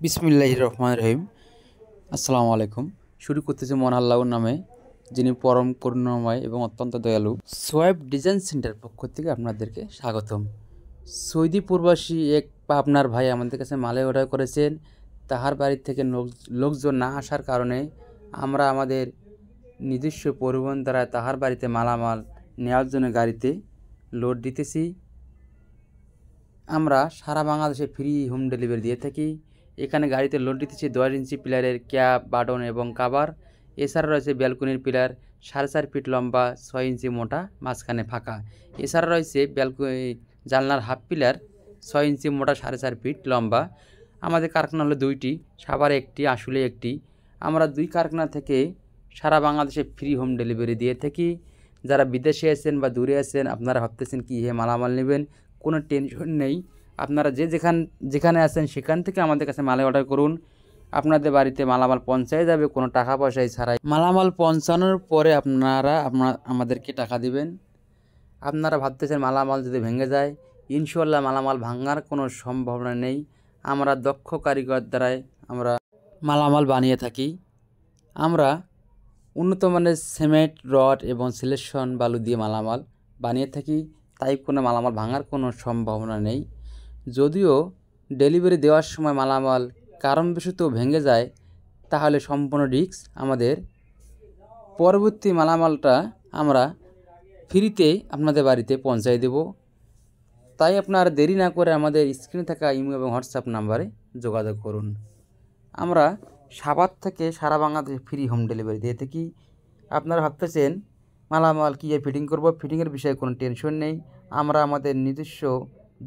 বিসমিল্লাহির রহমানির রহিম। আসসালামু আলাইকুম। শুরু করতেছি মহান আল্লাহর নামে, যিনি পরম করুণাময় এবং অত্যন্ত দয়ালু। সোয়েব ডিজাইন সেন্টার পক্ষ থেকে আপনাদেরকে স্বাগতম। সৌদি প্রবাসী এক পাবনার ভাই আমাদের কাছে মালে অর্ডার করেছেন। তাহার বাড়ি থেকে লোকজন না আসার কারণে আমরা আমাদের নিজস্ব পরিবহন দ্বারা তাহার বাড়িতে মালামাল নেওয়ার জন্য গাড়িতে লোড দিতেছি। আমরা সারা বাংলাদেশে ফ্রি হোম ডেলিভারি দিয়ে থাকি। এখানে গাড়িতে লোড দিতেছি 10 ইঞ্চি পিলারের ক্যাপ, বাটন এবং কাভার। এছাড়া রয়েছে ব্যালকনির পিলার 4.5 ফিট লম্বা, 6 ইঞ্চি মোটা, মাঝখানে ফাঁকা। এছাড়া রয়েছে জানলার হাফ পিলার 6 ইঞ্চি মোটা, 4.5 ফিট লম্বা। আমাদের কারখানা হলো 2টি, সাভারে একটি, আসলে একটি। আমরা 2 কারখানা থেকে সারা বাংলাদেশে ফ্রি হোম ডেলিভারি দিয়ে থাকি। যারা বিদেশে আছেন বা দূরে আছেন, আপনারা ভাবতেছেন কি মালামাল নেবেন, কোনো টেনশন নেই। আপনারা যেখানে আছেন সেখান থেকে আমাদের কাছে মাল অর্ডার করুন। আপনাদের বাড়িতে মালামাল পৌঁছায় যাবে কোনো টাকা পয়সা ছাড়াই। মালামাল পৌঁছানোর পরে আমাদেরকে টাকা দিবেন। আপনারা ভাবতেছেন মালামাল যদি ভেঙে যায়, ইনশাআল্লাহ মালামাল ভাঙার কোনো সম্ভাবনা নেই। আমরা দক্ষ কারিগর দ্বারাই আমরা মালামাল বানিয়ে থাকি। আমরা উন্নত মানের সিমেন্ট, রড এবং সিলেকশন বালু দিয়ে মালামাল বানিয়ে থাকি, তাই কোনো মালামাল ভাঙার কোনো সম্ভাবনা নেই। যদিও ডেলিভারি দেওয়ার সময় মালামাল কারণবশত ভেঙে যায়, তাহলে সম্পূর্ণ রিস্ক আমাদের। পরবর্তী মালামালটা আমরা ফ্রিতে আপনাদের বাড়িতে পৌঁছাই দেব। তাই আপনার দেরি না করে আমাদের স্ক্রিনে থাকা ইমো এবং হোয়াটসঅ্যাপ নাম্বারে যোগাযোগ করুন। আমরা সাভার থেকে সারা বাংলাদেশে ফ্রি হোম ডেলিভারি দিয়ে থাকি। আপনারা ভাবতেছেন মালামাল কী ফিটিং করব, ফিটিংয়ের বিষয়ে কোনো টেনশন নেই। আমরা আমাদের নিজস্ব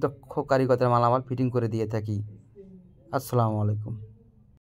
দক্ষ কারিগরের মালামাল ফিটিং করে দিয়ে থাকি। আসসালামু আলাইকুম।